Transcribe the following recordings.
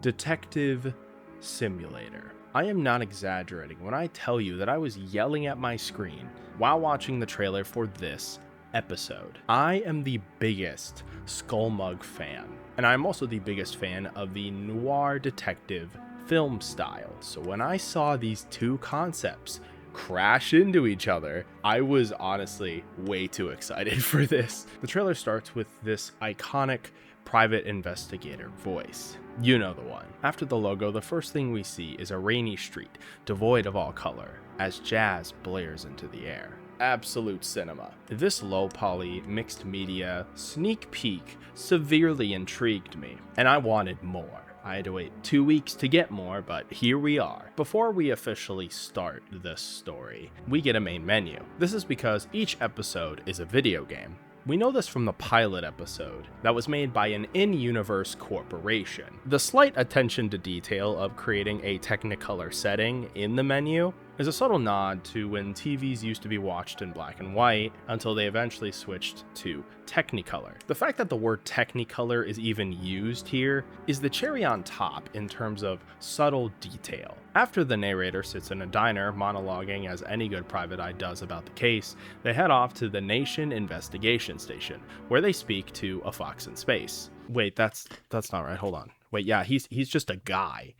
Detective Simulator. I am not exaggerating when I tell you that I was yelling at my screen while watching the trailer for this episode. I am the biggest Skullmug fan, and I'm also the biggest fan of the noir detective film style. So when I saw these two concepts crash into each other, I was honestly way too excited for this. The trailer starts with this iconic private investigator voice. You know the one. After the logo, the first thing we see is a rainy street, devoid of all color, as jazz blares into the air. Absolute cinema. This low poly, mixed media sneak peek severely intrigued me, and I wanted more. I had to wait 2 weeks to get more, but here we are. Before we officially start this story, we get a main menu. This is because each episode is a video game. We know this from the pilot episode that was made by an in-universe corporation. The slight attention to detail of creating a Technicolor setting in the menu is a subtle nod to when TVs used to be watched in black and white until they eventually switched to Technicolor. The fact that the word Technicolor is even used here is the cherry on top in terms of subtle detail. After the narrator sits in a diner monologuing as any good private eye does about the case, they head off to the Nation Investigation Station, where they speak to a fox in space. Wait, that's not right. Hold on. Wait, yeah, he's just a guy.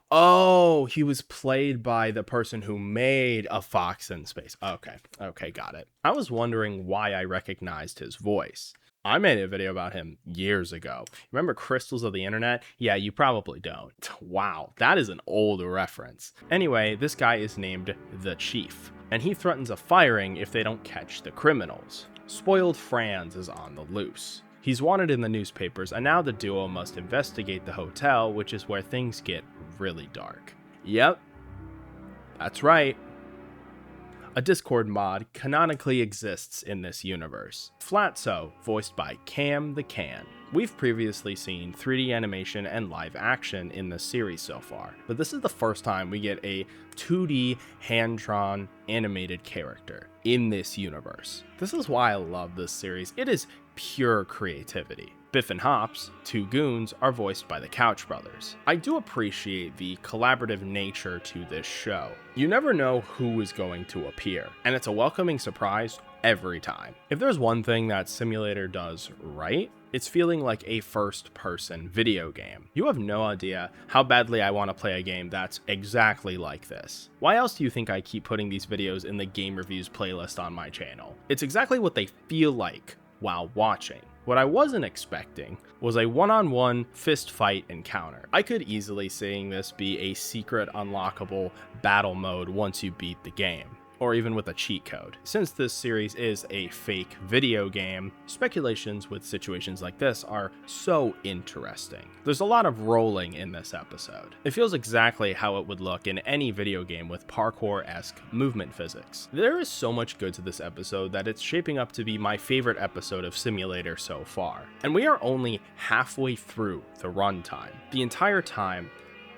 Oh, he was played by the person who made A Fox in Space. Okay, got it. I was wondering why I recognized his voice. I made a video about him years ago. Remember Crystals of the Internet? Yeah, you probably don't. Wow, that is an old reference. Anyway, this guy is named the Chief, and he threatens a firing if they don't catch the criminals. Spoiled Franz is on the loose. He's wanted in the newspapers, and now the duo must investigate the hotel, which is where things get really dark. Yep, that's right. A Discord mod canonically exists in this universe. Flatso, voiced by Cam the Can. We've previously seen 3D animation and live action in this series so far, but this is the first time we get a 2D hand-drawn animated character in this universe. This is why I love this series. It is pure creativity. Biff and Hops, two goons, are voiced by the Couch Brothers. I do appreciate the collaborative nature to this show. You never know who is going to appear, and it's a welcoming surprise every time. If there's one thing that Simulator does right, it's feeling like a first-person video game. You have no idea how badly I want to play a game that's exactly like this. Why else do you think I keep putting these videos in the game reviews playlist on my channel? It's exactly what they feel like while watching. What I wasn't expecting was a one-on-one fist fight encounter. I could easily seeing this be a secret unlockable battle mode once you beat the game, or even with a cheat code. Since this series is a fake video game, speculations with situations like this are so interesting. There's a lot of rolling in this episode. It feels exactly how it would look in any video game with parkour-esque movement physics. There is so much good to this episode that it's shaping up to be my favorite episode of Simulator so far. And we are only halfway through the runtime. The entire time,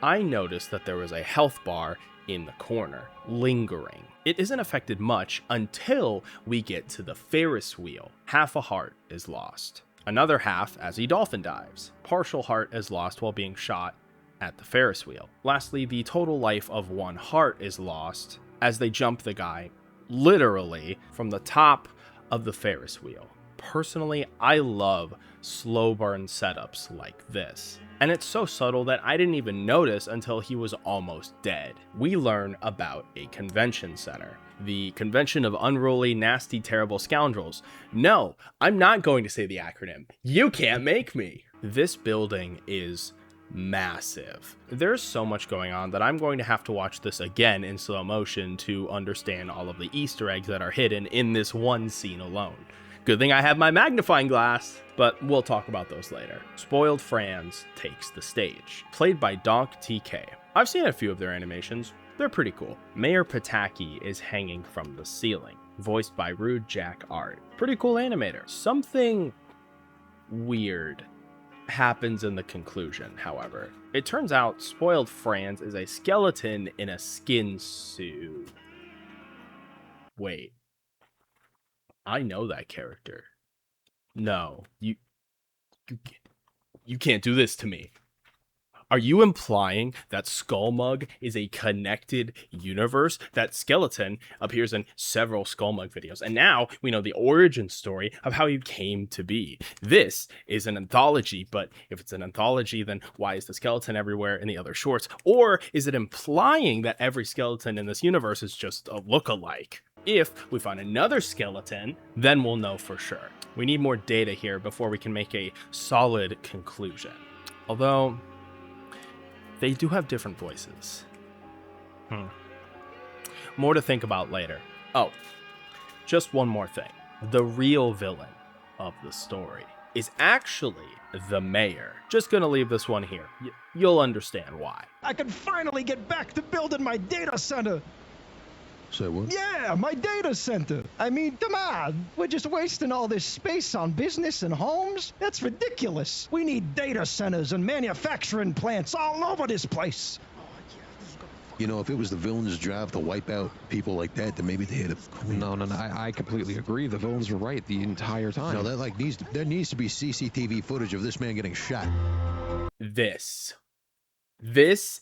I noticed that there was a health bar in the corner, lingering. It isn't affected much until we get to the Ferris wheel. Half a heart is lost. Another half as he dolphin dives. Partial heart is lost while being shot at the Ferris wheel. Lastly, the total life of one heart is lost as they jump the guy literally from the top of the Ferris wheel. Personally, I love slow burn setups like this. And it's so subtle that I didn't even notice until he was almost dead. We learn about a convention center. The Convention of Unruly, Nasty, Terrible Scoundrels. No, I'm not going to say the acronym. You can't make me. This building is massive. There's so much going on that I'm going to have to watch this again in slow motion to understand all of the Easter eggs that are hidden in this one scene alone. Good thing I have my magnifying glass, but we'll talk about those later. Spoiled Franz takes the stage, played by Donk TK. I've seen a few of their animations. They're pretty cool. Mayor Pataki is hanging from the ceiling, voiced by Rude Jack Art. Pretty cool animator. Something weird happens in the conclusion, however. It turns out Spoiled Franz is a skeleton in a skin suit. Wait. I know that character. No, you can't do this to me. Are you implying that Skullmug is a connected universe? That skeleton appears in several Skullmug videos, and now we know the origin story of how he came to be. This is an anthology, but if it's an anthology, then why is the skeleton everywhere in the other shorts? Or is it implying that every skeleton in this universe is just a look-alike? If we find another skeleton, then we'll know for sure. We need more data here before we can make a solid conclusion. Although they do have different voices. More to think about later. Oh, just one more thing. The real villain of the story is actually the mayor. Just gonna leave this one here. You'll understand why. I can finally get back to building my data center. Say what? Yeah, my data center. I mean, come on. We're just wasting all this space on business and homes? That's ridiculous. We need data centers and manufacturing plants all over this place. You know, if it was the villain's job to wipe out people like that, then maybe they had a... No, I completely agree. The villains were right the entire time. No, there needs to be CCTV footage of this man getting shot. This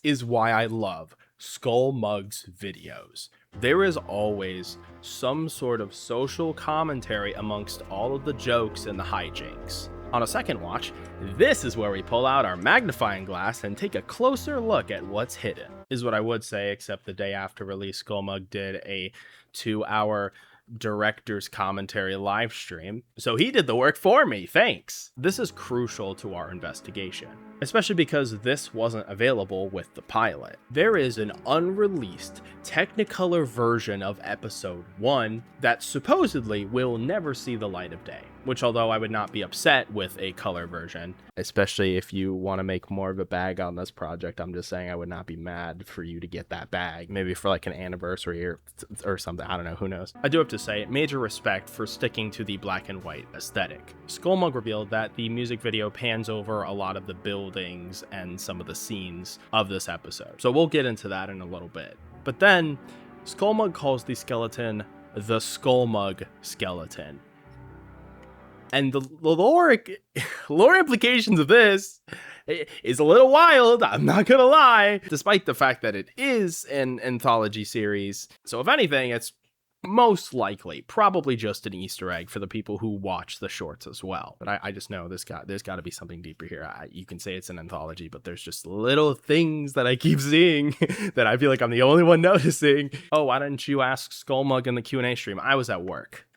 is why I love Skullmug's videos. There is always some sort of social commentary amongst all of the jokes and the hijinks. On a second watch, this is where we pull out our magnifying glass and take a closer look at what's hidden, is what I would say, except the day after release, Skullmug did a 2-hour director's commentary live stream, so he did the work for me, thanks. This is crucial to our investigation, especially because this wasn't available with the pilot. There is an unreleased Technicolor version of episode 1 that supposedly will never see the light of day, which, although I would not be upset with a color version, especially if you want to make more of a bag on this project, I'm just saying I would not be mad for you to get that bag, maybe for like an anniversary or something, I don't know, who knows. I do have to say, major respect for sticking to the black and white aesthetic. Skullmug revealed that the music video pans over a lot of the buildings and some of the scenes of this episode, so we'll get into that in a little bit. But then, Skullmug calls the skeleton the Skullmug skeleton. And the lore implications of this is a little wild, I'm not gonna lie, despite the fact that it is an anthology series. So if anything, it's most likely probably just an Easter egg for the people who watch the shorts as well. But I just know there's got to be something deeper here. You can say it's an anthology, but there's just little things that I keep seeing that I feel like I'm the only one noticing. Oh, why didn't you ask Skullmug in the Q&A stream? I was at work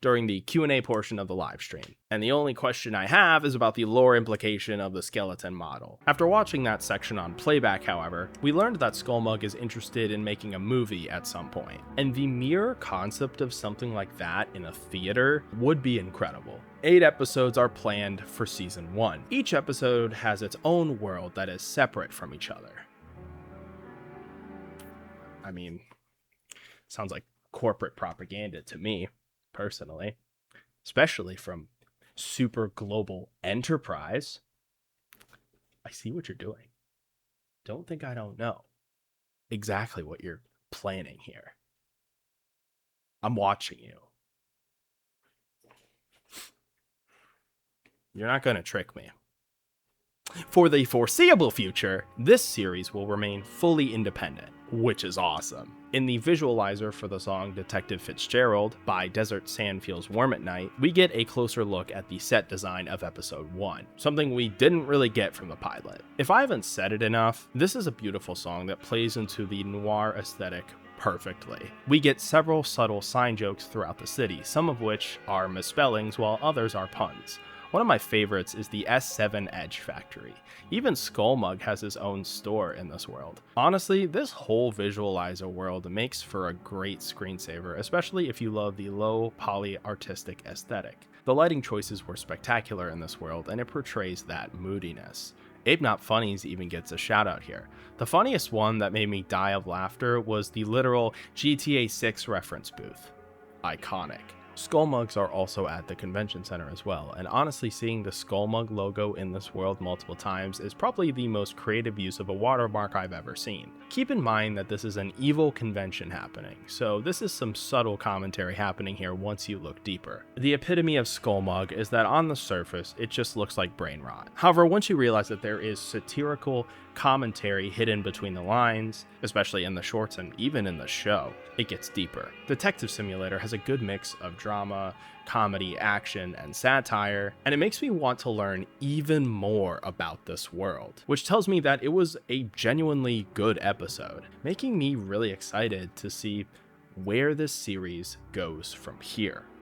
during the Q&A portion of the live stream, and the only question I have is about the lore implication of the skeleton model. After watching that section on playback, however, we learned that Skullmug is interested in making a movie at some point, and the mere concept of something like that in a theater would be incredible. 8 episodes are planned for season 1. Each episode has its own world that is separate from each other. I mean, sounds like corporate propaganda to me, personally, especially from super global enterprise. I see what you're doing. Don't think I don't know exactly what you're planning here. I'm watching you. You're not going to trick me. For the foreseeable future, this series will remain fully independent, which is awesome. In the visualizer for the song Detective Fitzgerald by Desert Sand Feels Warm at Night, we get a closer look at the set design of episode 1, something we didn't really get from the pilot. If I haven't said it enough, this is a beautiful song that plays into the noir aesthetic perfectly. We get several subtle sign jokes throughout the city, some of which are misspellings while others are puns. One of my favorites is the S7 Edge Factory. Even Skullmug has his own store in this world. Honestly, this whole visualizer world makes for a great screensaver, especially if you love the low poly artistic aesthetic. The lighting choices were spectacular in this world, and it portrays that moodiness. Ape Not Funnies even gets a shout out here. The funniest one that made me die of laughter was the literal GTA 6 reference booth. Iconic. Skullmugs are also at the convention center as well, and honestly seeing the Skullmug logo in this world multiple times is probably the most creative use of a watermark I've ever seen. Keep in mind that this is an evil convention happening, so this is some subtle commentary happening here once you look deeper. The epitome of Skullmug is that on the surface, it just looks like brain rot. However, once you realize that there is satirical commentary hidden between the lines, especially in the shorts and even in the show, it gets deeper. Detective Simulator has a good mix of drama, comedy, action, and satire, and it makes me want to learn even more about this world, which tells me that it was a genuinely good episode, making me really excited to see where this series goes from here.